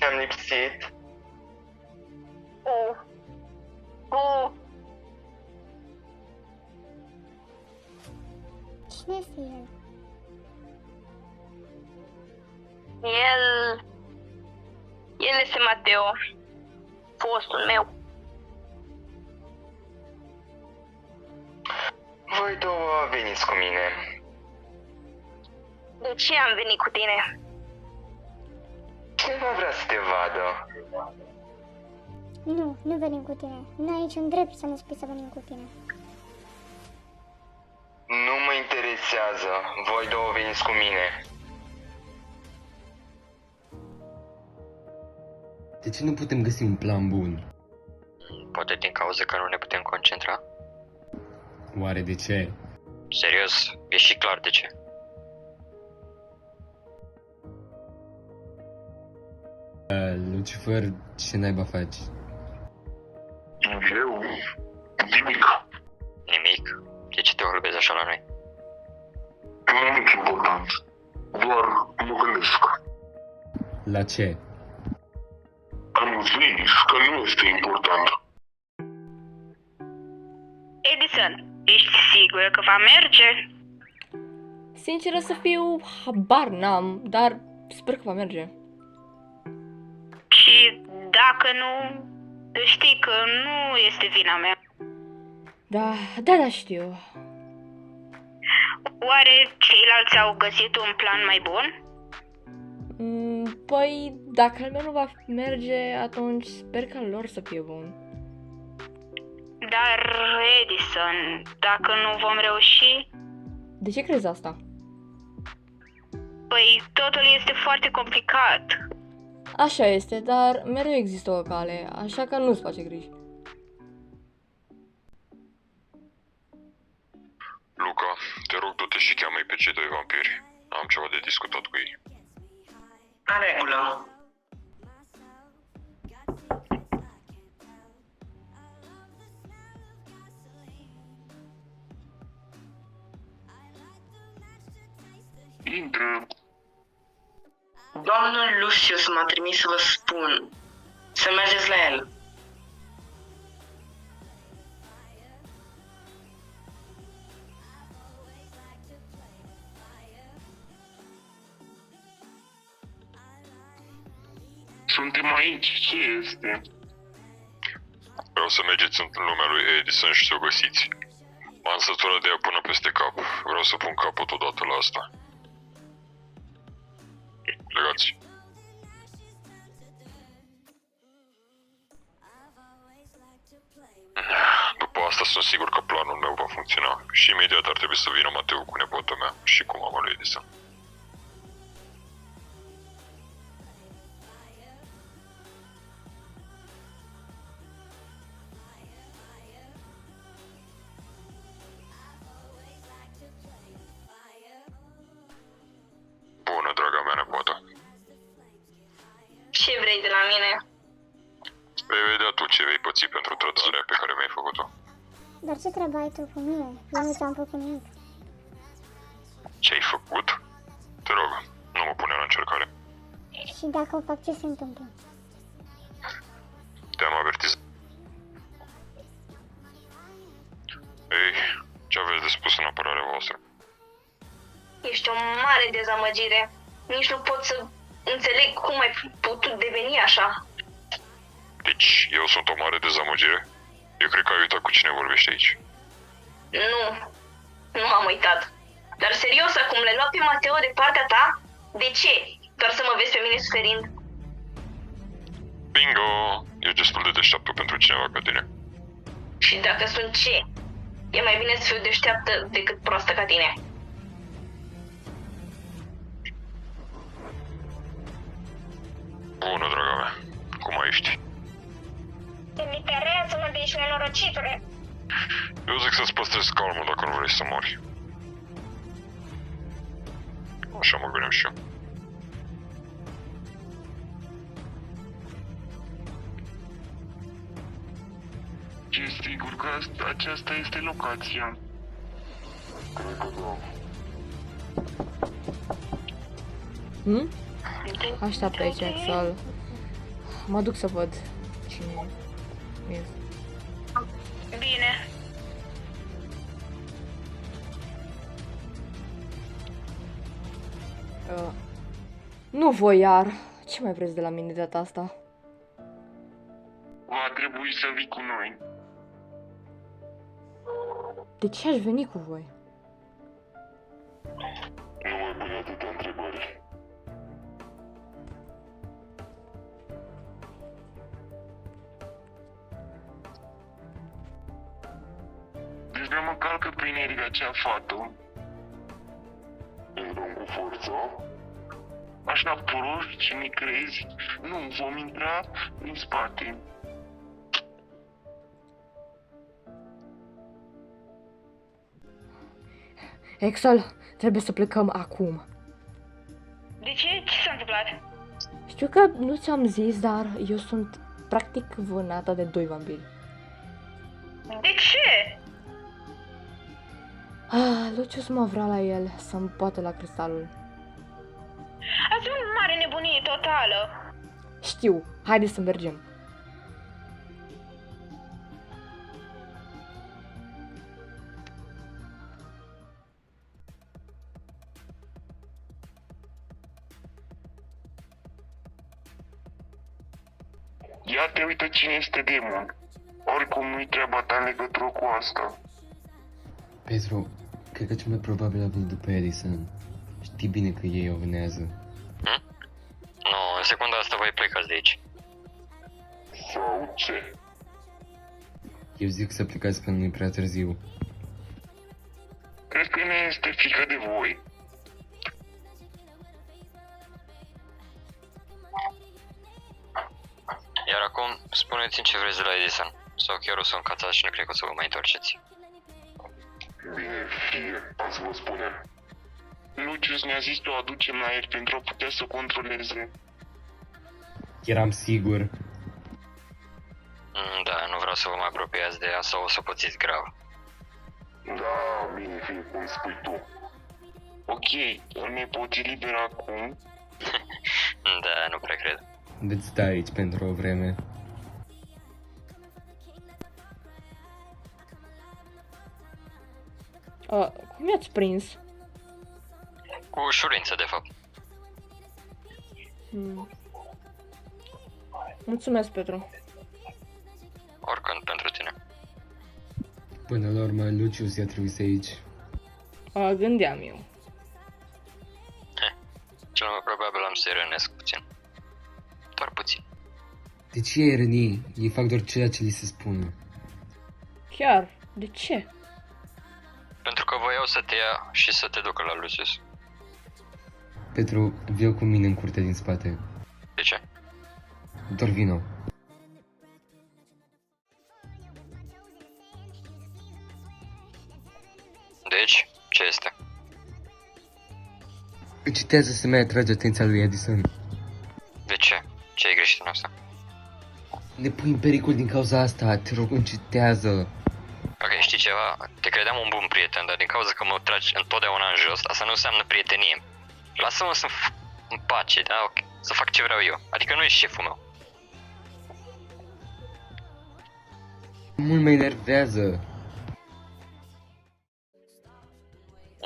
Ți-am lipsit. Cine este el? El este Mateo, fostul meu. Voi două veniți cu mine. De ce am venit cu tine? Cineva vrea să te vadă. Nu venim cu tine. Nu ai niciun drept să ne spui să venim cu tine. Nu mă interesează. Voi două veniți cu mine. De ce nu putem găsi un plan bun? Poate din cauza că nu ne putem concentra? Oare de ce? Serios, e și clar de ce. Lucifer, ce naiba faci? Eu? Nimic. Nimic? De ce te vorbezi așa la noi? Nimic important. Doar mă gândesc. La ce? Am zis că nu este important. Edison, ești sigură că va merge? Sinceră să fiu, habar n-am, dar sper că va merge. Și dacă nu, știi că nu este vina mea. Da, știu. Oare ceilalți au găsit un plan mai bun? Păi, dacă al meu nu va merge, atunci sper ca lor să fie bun. Dar, Edison, dacă nu vom reuși, De ce crezi asta? păi totul este foarte complicat. Așa este, dar mereu există o cale, așa că nu-ți face griji. Luca, te rog, du-te și cheamă-i pe cei doi vampiri. Am ceva de discutat cu ei. În regulă. Intră. Domnul Lucius m-a trimis să vă spun să mergeți la el. Suntem aici, ce este? Vreau să mergeți în lumea lui Edison și să o găsiți. M-am săturat de ea până peste cap. Vreau să pun capăt odată la asta. Plegați. După asta sunt sigur că planul meu va funcționa și imediat ar trebui să vină Mateo cu nepotul mea și cu mama lui Edison. Bună, draga mea nepoată. Ce vrei de la mine? Vei vedea tu ce vei păți pentru trădarea pe care mi-ai făcut-o. Dar ce treabă ai tu cu mine? Eu nu ți-am făcut nimic. Ce ai făcut? Te rog, nu mă pune la încercare. Și dacă o fac, ce se întâmplă? Te-am avertizat. Ei, ce aveți de spus în apărarea voastră? Ești o mare dezamăgire. Nici nu pot să înțeleg cum ai putut deveni așa. Deci, eu sunt o mare dezamăgire? Eu cred că ai uitat cu cine vorbești aici. Nu m-am uitat. Dar serios, acum le-ai luat pe Mateo de partea ta? De ce? Doar să mă vezi pe mine suferind? Bingo! Ești destul de deșteaptă pentru cineva ca tine. Și dacă sunt ce? E mai bine să fiu deșteaptă decât proastă ca tine. Bună, draga mea. Cum mai ești? Demiterează-mă de aici, nenorocitule! Eu zic să-ți păstrezi calmul dacă nu vrei să mori. Așa mă gândeam și eu. E sigur că aceasta este locația. Cred că da. Așteaptă aici, Axel. Mă duc să văd cine e. Bine. Nu voi iar. Ce mai vreți de la mine de data asta? Va trebui să vii cu noi. De ce aș veni cu voi? Nu mai pune atâtea întrebări. Deci nu mă calcă pe inerica acea fată. Intrăm cu forța? Așa proști, ce mi crezi? Nu, vom intra din spate. Excel, trebuie să plecăm acum. De ce? Ce s-a întâmplat? Știu că nu ți-am zis, dar eu sunt practic vânată de 2 vampiri. De ce? Lucius mă vrea la el să-mi poată la cristalul. Asta e o mare nebunie totală. Știu, haide să mergem. Ia te uită cine este demon. Oricum nu-i treaba ta în legătură cu asta. Petru, cred că cel mai probabil a venit după Edison. Știi bine că ei o vânează. Nu, în secunda asta voi plecați de aici. Sau ce? Eu zic să plecați până nu-i prea târziu. Cred că ne este frică de voi. Iar acum, spuneți-mi ce vreți de la Edison. Sau chiar o să încațați și nu cred că o să vă mai întoarceți. Bine, fie, am să vă spunem. Lucius ne-a zis să o aducem la el pentru a putea să controleze. Eram sigur. Da, nu vreau să vă mai apropiați de ea sau o să pățiți grav. Da, bine, fie cum spui tu. Ok, ne poți elibera acum? Da, nu prea cred. Veți sta aici pentru o vreme. Cum i-ați prins? Cu ușurință, de fapt. Mulțumesc, Petru. Oricând pentru tine. Până la urmă, Lucius i-a trimis aici. Gândeam eu. Cel mai probabil am să-i rănesc puțin. Doar puțin. De ce ai răni? Ei fac doar ceea ce li se spune. Chiar? De ce? Pentru că voiau să te ia și să te ducă la Lucius. Petru, vii cu mine în curtea din spate. De ce? Doar vino. Deci, ce este? Încitează să mai atrage atenția lui Edison. De ce? Ce e greșit în asta? Ne pui în pericol din cauza asta, te rog, încitează. Ok, știi ceva? Te credeam un bun prieten, dar din cauza că mă tragi întotdeauna în jos, asta nu înseamnă prietenie. Lasă-mă să în pace, da? Ok. Să fac ce vreau eu. Adică nu ești șeful meu. Mult mă enervează.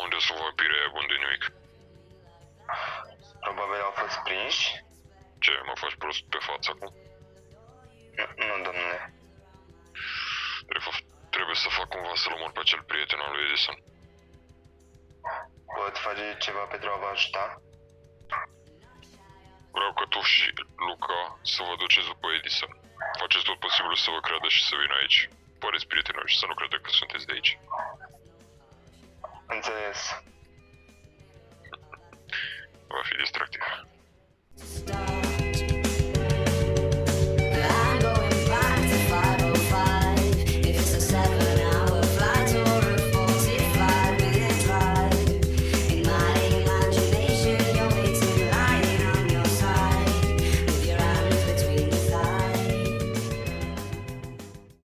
Unde sunt vampirii aia buni de nimic? Probabil au fost prinși? Ce, mă faci prost pe față acum? Nu, domnule. Trebuie să fac cumva să-l omor pe acel prieten al lui Edison. Pot face ceva pentru a vă ajuta? Vreau ca tu și Luca să vă duceți după Edison. Faceți tot posibilul să vă creadă și să vină aici. Păreți prietenoși și să nu credeți că sunteți de aici. Înțeles. Va fi distractiv.